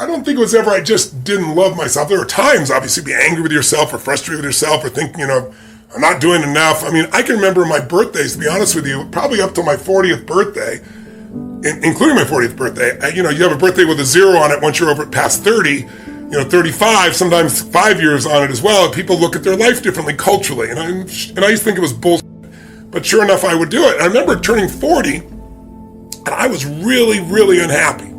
I don't think it was ever I just didn't love myself. There were times, obviously, be angry with yourself or frustrated with yourself or think, I'm not doing enough. I mean, I can remember my birthdays, to be honest with you, probably up to my 40th birthday, including my 40th birthday. You have a birthday with a 0 on it once you're over past 30, 35, sometimes 5 years on it as well. People look at their life differently culturally. And I used to think it was bullshit. But sure enough, I would do it. I remember turning 40, and I was really, really unhappy.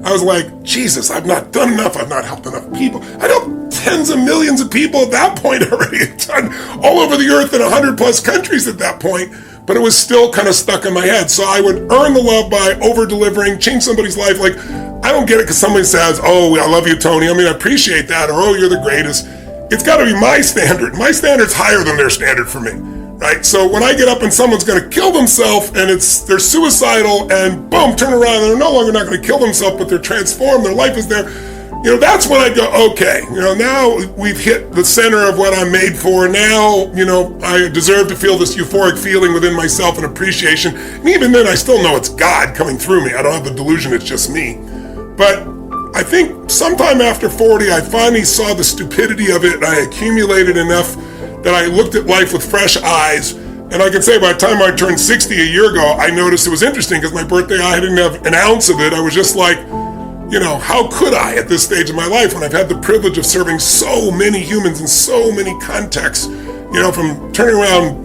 I was like, Jesus, I've not done enough. I've not helped enough people. I know tens of millions of people at that point already, done all over the earth in 100 plus countries at that point, but it was still kind of stuck in my head. So I would earn the love by over-delivering, change somebody's life. Like, I don't get it because somebody says, oh, I love you, Tony. I mean, I appreciate that. Or, oh, you're the greatest. It's got to be my standard. My standard's higher than their standard for me. Right? So when I get up and someone's going to kill themselves and they're suicidal and boom, turn around and they're no longer not going to kill themselves, but they're transformed, their life is there, that's when I go, okay, now we've hit the center of what I'm made for. Now, I deserve to feel this euphoric feeling within myself and appreciation. And even then, I still know it's God coming through me. I don't have the delusion it's just me. But I think sometime after 40, I finally saw the stupidity of it and I accumulated enough that I looked at life with fresh eyes. And I can say by the time I turned 60 a year ago, I noticed it was interesting because my birthday, I didn't have an ounce of it. I was just like, how could I at this stage of my life when I've had the privilege of serving so many humans in so many contexts, from turning around,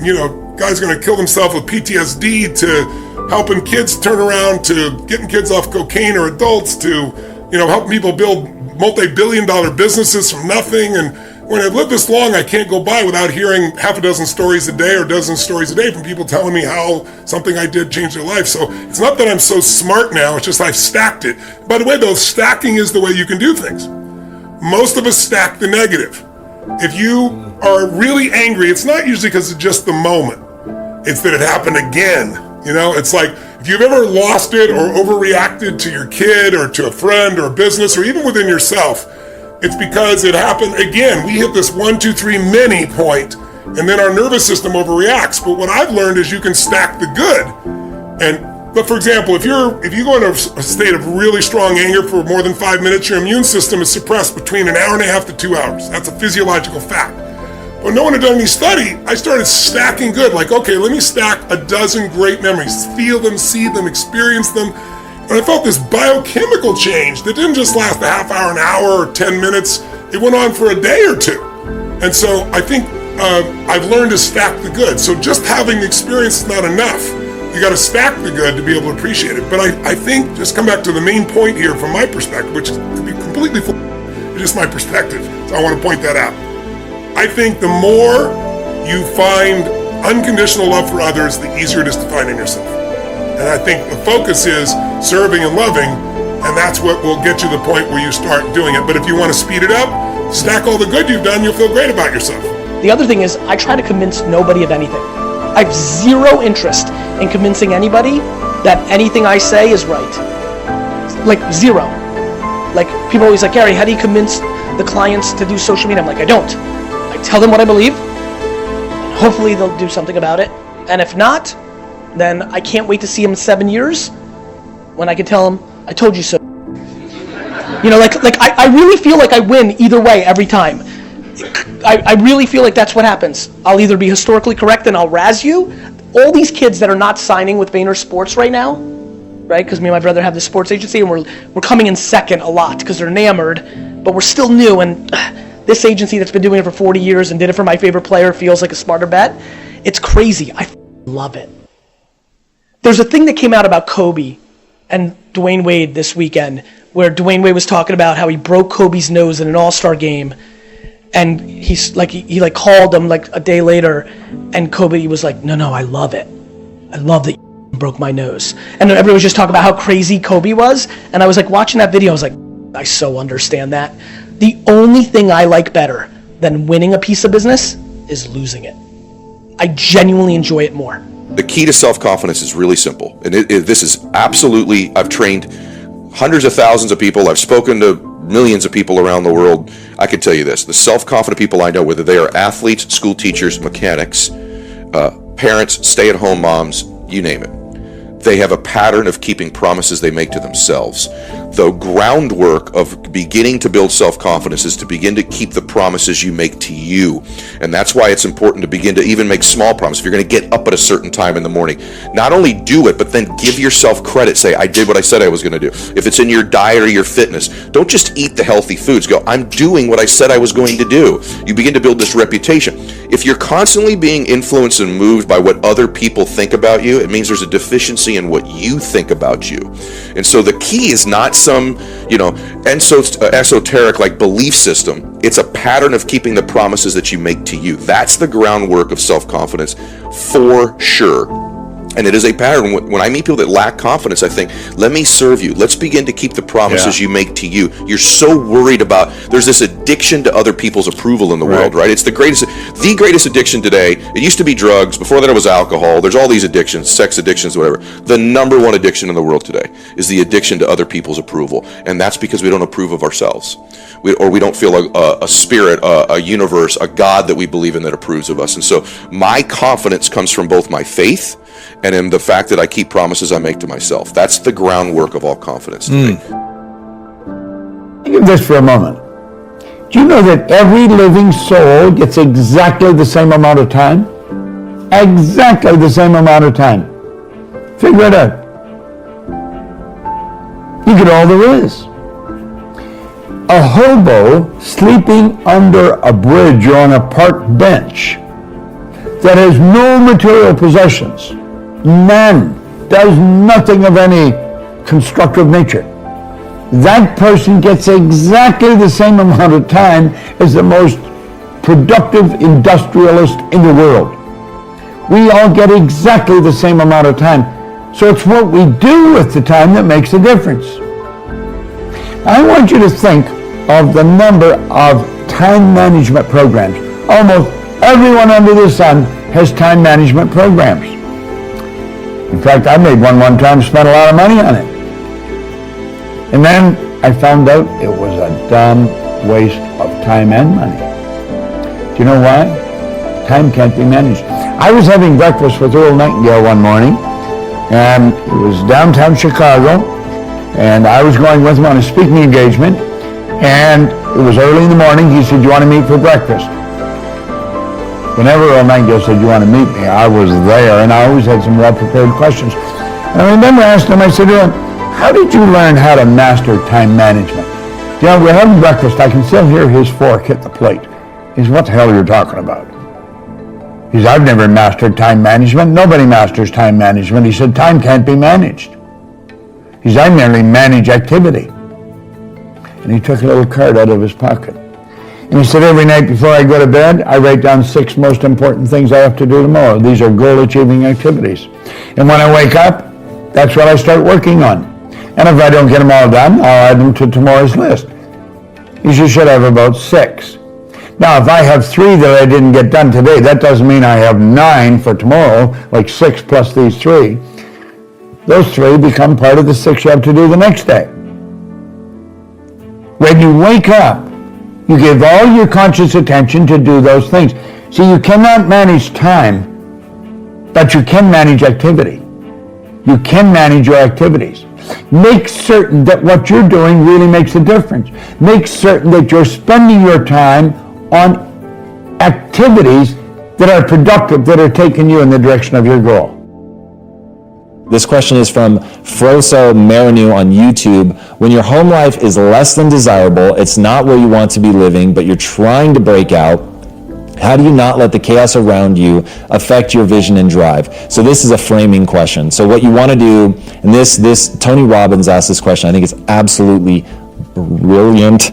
guys going to kill themselves with PTSD to helping kids turn around to getting kids off cocaine or adults to, helping people build multi-billion-dollar businesses from nothing. And when I've lived this long, I can't go by without hearing half a dozen stories a day or dozen stories a day from people telling me how something I did changed their life. So it's not that I'm so smart now, it's just I've stacked it. By the way, though, stacking is the way you can do things. Most of us stack the negative. If you are really angry, it's not usually because of just the moment. It's that it happened again. It's like if you've ever lost it or overreacted to your kid or to a friend or a business or even within yourself, it's because it happened again. We hit this 1, 2, 3 many point, and then our nervous system overreacts. But what I've learned is you can stack the good. But for example, if you go into a state of really strong anger for more than 5 minutes, your immune system is suppressed between an hour and a half to 2 hours. That's a physiological fact. When no one had done any study, I started stacking good. Like, okay, let me stack a dozen great memories, feel them, see them, experience them. And I felt this biochemical change that didn't just last a half hour, an hour, or 10 minutes. It went on for a day or two. And so I think I've learned to stack the good. So just having the experience is not enough. You got to stack the good to be able to appreciate it. But I think, just come back to the main point here from my perspective, which could be completely just my perspective. So I want to point that out. I think the more you find unconditional love for others, the easier it is to find in yourself. And I think the focus is serving and loving, and that's what will get you to the point where you start doing it. But if you want to speed it up, stack all the good you've done, you'll feel great about yourself. The other thing is, I try to convince nobody of anything. I have zero interest in convincing anybody that anything I say is right. Like, zero. Like, people always like, Gary, how do you convince the clients to do social media? I'm like, I don't. I tell them what I believe, and hopefully they'll do something about it. And if not, then I can't wait to see them in 7 years when I can tell them, I told you so. I really feel like I win either way every time. I really feel like that's what happens. I'll either be historically correct and I'll razz you. All these kids that are not signing with Vayner Sports right now, right? Because me and my brother have this sports agency and we're coming in second a lot because they're enamored, but we're still new. And this agency that's been doing it for 40 years and did it for my favorite player feels like a smarter bet. It's crazy. I love it. There's a thing that came out about Kobe and Dwayne Wade this weekend where Dwayne Wade was talking about how he broke Kobe's nose in an all-star game, and he called him like a day later, and Kobe was like, no, I love it. I love that you broke my nose. And everyone was just talking about how crazy Kobe was, and I was like watching that video, I was like, I so understand that. The only thing I like better than winning a piece of business is losing it. I genuinely enjoy it more. The key to self-confidence is really simple. And this is absolutely, I've trained hundreds of thousands of people. I've spoken to millions of people around the world. I can tell you this, the self-confident people I know, whether they are athletes, school teachers, mechanics, parents, stay-at-home moms, you name it, they have a pattern of keeping promises they make to themselves. the groundwork of beginning to build self-confidence is to begin to keep the promises you make to you. And that's why it's important to begin to even make small promises. If you're going to get up at a certain time in the morning, not only do it, but then give yourself credit. Say, I did what I said I was going to do. If it's in your diet or your fitness, don't just eat the healthy foods. Go, I'm doing what I said I was going to do. You begin to build this reputation. If you're constantly being influenced and moved by what other people think about you, it means there's a deficiency in what you think about you. And so the key is not some, esoteric like belief system. It's a pattern of keeping the promises that you make to you. That's the groundwork of self-confidence for sure. And it is a pattern. When I meet people that lack confidence, I think, let me serve you. Let's begin to keep the promises you make to you. You're so worried about, there's this addiction to other people's approval in the world, right? It's the greatest addiction today. It used to be drugs. Before that, it was alcohol. There's all these addictions, sex addictions, whatever. The number one addiction in the world today is the addiction to other people's approval. And that's because we don't approve of ourselves. We don't feel a spirit, a universe, a God that we believe in that approves of us. And so my confidence comes from both my faith and in the fact that I keep promises I make to myself. That's the groundwork of all confidence to me. Think of this for a moment. Do you know that every living soul gets exactly the same amount of time? Exactly the same amount of time. Figure it out. You get all there is. A hobo sleeping under a bridge or on a park bench that has no material possessions, none, does nothing of any constructive nature. That person gets exactly the same amount of time as the most productive industrialist in the world. We all get exactly the same amount of time. So it's what we do with the time that makes a difference. I want you to think of the number of time management programs. Almost everyone under the sun has time management programs. In fact, I made one time, spent a lot of money on it. And then I found out it was a dumb waste of time and money. Do you know why? Time can't be managed. I was having breakfast with Earl Nightingale one morning, and it was downtown Chicago, and I was going with him on a speaking engagement, and it was early in the morning. He said, "Do you want to meet for breakfast?" Whenever Earl Nightingale said, "Do you want to meet me?" I was there, and I always had some well-prepared questions. And I remember asking him, I said, "Earl, how did you learn how to master time management?" You know, we're having breakfast. I can still hear his fork hit the plate. He said, "What the hell are you talking about?" He said, "I've never mastered time management. Nobody masters time management." He said, "Time can't be managed." He said, "I merely manage activity." And he took a little card out of his pocket. And he said, "Every night before I go to bed, I write down 6 most important things I have to do tomorrow. These are goal-achieving activities. And when I wake up, that's what I start working on. And if I don't get them all done, I'll add them to tomorrow's list." You should have about 6. Now, if I have 3 that I didn't get done today, that doesn't mean I have 9 for tomorrow, like 6 plus these 3. Those 3 become part of the 6 you have to do the next day. When you wake up, you give all your conscious attention to do those things. See, you cannot manage time, but you can manage activity. You can manage your activities. Make certain that what you're doing really makes a difference. Make certain that you're spending your time on activities that are productive, that are taking you in the direction of your goal. This question is from Froso Marinu on YouTube. When your home life is less than desirable, it's not where you want to be living, but you're trying to break out, how do you not let the chaos around you affect your vision and drive? So this is a framing question. So what you want to do, and this Tony Robbins asked this question, I think it's absolutely brilliant.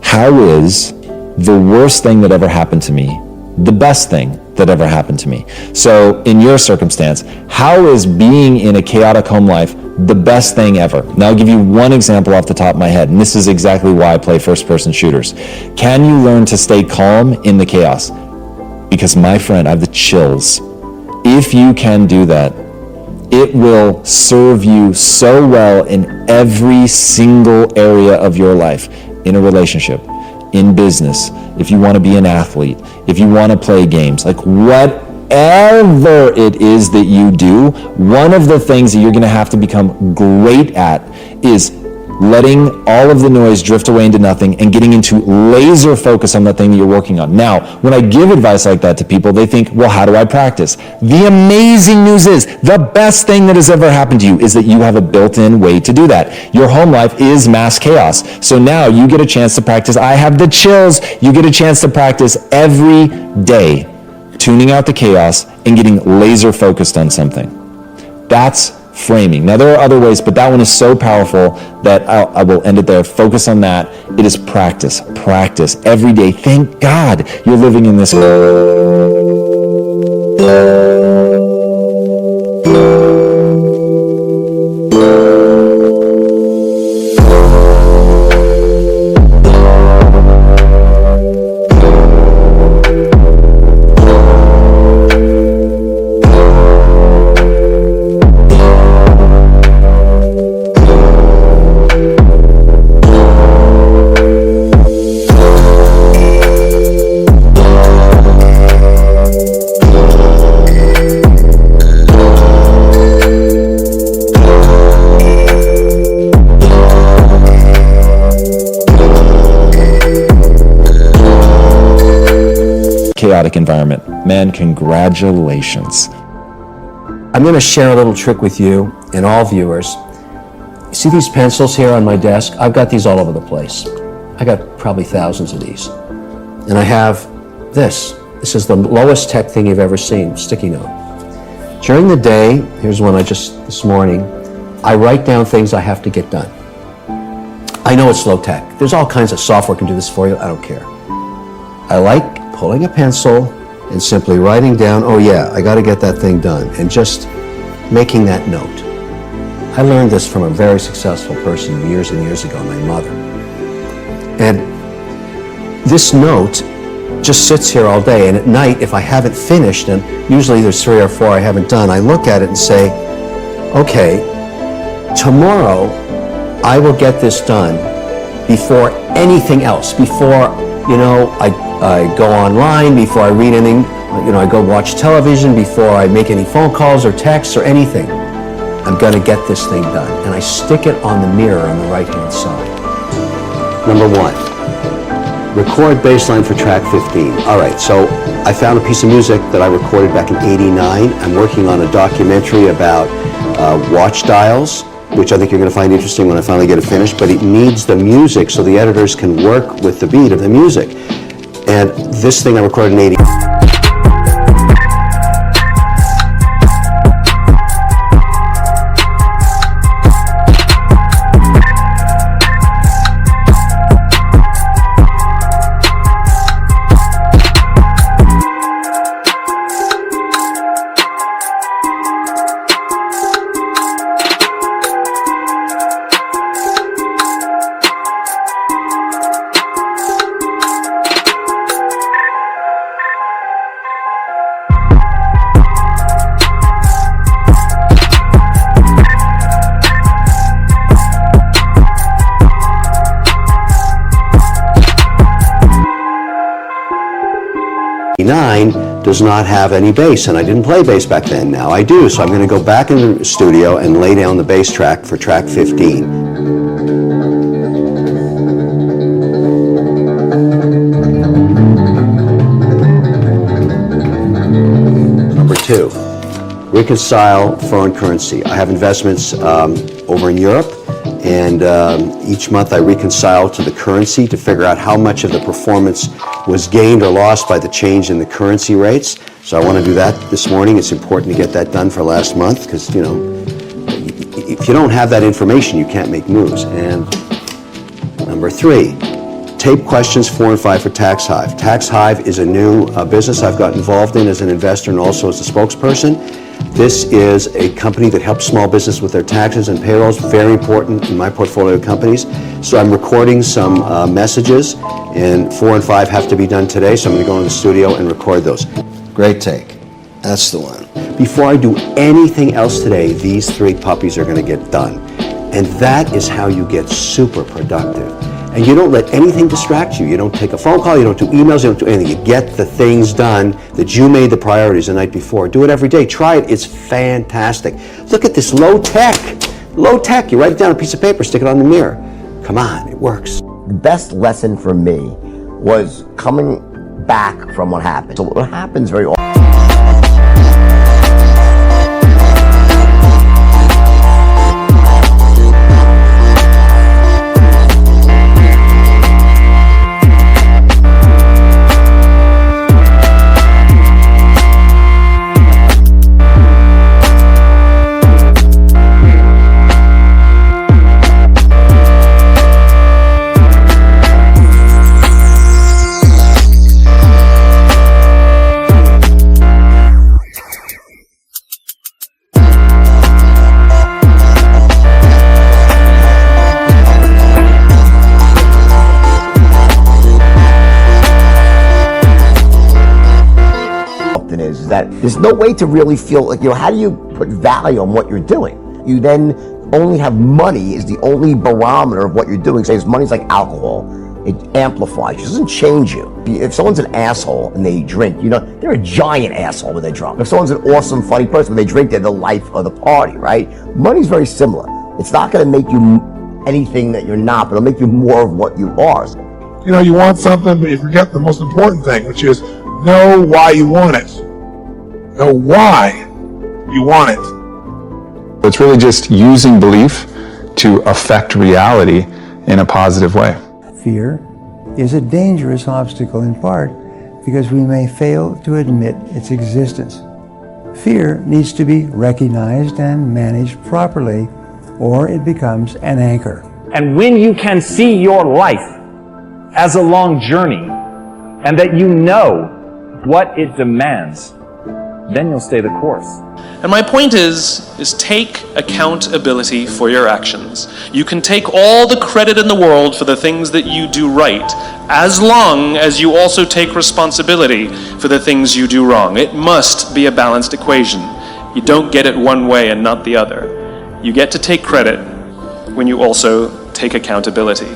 How is the worst thing that ever happened to me the best thing that ever happened to me? So in your circumstance, how is being in a chaotic home life the best thing ever? Now I'll give you one example off the top of my head, and this is exactly why I play first-person shooters. Can you learn to stay calm in the chaos? Because my friend, I have the chills. If you can do that, it will serve you so well in every single area of your life, in a relationship, in business, if you want to be an athlete, if you want to play games, like whatever it is that you do, one of the things that you're going to have to become great at is letting all of the noise drift away into nothing and getting into laser focus on the thing that you're working on. Now, when I give advice like that to people, they think, well, how do I practice? The amazing news is, the best thing that has ever happened to you is that you have a built-in way to do that. Your home life is mass chaos. So now you get a chance to practice. I have the chills. You get a chance to practice every day, tuning out the chaos and getting laser focused on something. That's framing. Now, there are other ways, but that one is so powerful that I will end it there. Focus on that. It is practice every day. Thank God you're living in this. Chaotic environment. Man, congratulations. I'm going to share a little trick with you and all viewers. You see these pencils here on my desk? I've got these all over the place. I got probably thousands of these. And I have this. This is the lowest tech thing you've ever seen, sticky note. During the day, here's one this morning, I write down things I have to get done. I know it's low tech. There's all kinds of software can do this for you. I don't care. I like pulling a pencil and simply writing down, oh yeah, I got to get that thing done, and just making that note. I learned this from a very successful person years and years ago, my mother. And this note just sits here all day, and at night, if I haven't finished, and usually there's 3 or 4 I haven't done, I look at it and say, okay, tomorrow I will get this done before anything else, before, I go online, before I read anything, I go watch television, before I make any phone calls or texts or anything. I'm going to get this thing done. And I stick it on the mirror on the right-hand side. Number 1, record bass line for track 15. All right, so I found a piece of music that I recorded back in '89. I'm working on a documentary about watch dials, which I think you're going to find interesting when I finally get it finished, but it needs the music so the editors can work with the beat of the music. And this thing I recorded in '80. Does not have any bass, and I didn't play bass back then. Now I do, so I'm going to go back in the studio and lay down the bass track for track 15. Number 2, reconcile foreign currency. I have investments over in Europe, and each month I reconcile to the currency to figure out how much of the performance was gained or lost by the change in the currency rates. So I want to do that this morning. It's important to get that done for last month because, if you don't have that information, you can't make moves. And number 3, tape questions 4 and 5 for Tax Hive. Tax Hive is a new business I've got involved in as an investor and also as a spokesperson. This is a company that helps small business with their taxes and payrolls, very important in my portfolio of companies. So I'm recording some messages, and 4 and 5 have to be done today, so I'm going to go in the studio and record those. Great take. That's the one. Before I do anything else today, these 3 puppies are going to get done. And that is how you get super productive. And you don't let anything distract you. You don't take a phone call, you don't do emails, you don't do anything. You get the things done that you made the priorities the night before. Do it every day. Try it. It's fantastic. Look at this low tech. Low tech, you write it down on a piece of paper, stick it on the mirror. Come on, it works. The best lesson for me was coming back from what happened. So what happens very often. Is that there's no way to really feel like, how do you put value on what you're doing? You then only have money is the only barometer of what you're doing. Say, money's like alcohol. It amplifies you. It doesn't change you. If someone's an asshole and they drink, they're a giant asshole when they're drunk. If someone's an awesome, funny person, when they drink, they're the life of the party, right? Money's very similar. It's not going to make you anything that you're not, but it'll make you more of what you are. You want something, but you forget the most important thing, which is know why you want it. Know why you want it. It's really just using belief to affect reality in a positive way. Fear is a dangerous obstacle in part because we may fail to admit its existence. Fear needs to be recognized and managed properly, or it becomes an anchor. And when you can see your life as a long journey and that you know what it demands, then you'll stay the course. And my point is take accountability for your actions. You can take all the credit in the world for the things that you do right, as long as you also take responsibility for the things you do wrong. It must be a balanced equation. You don't get it one way and not the other. You get to take credit when you also take accountability.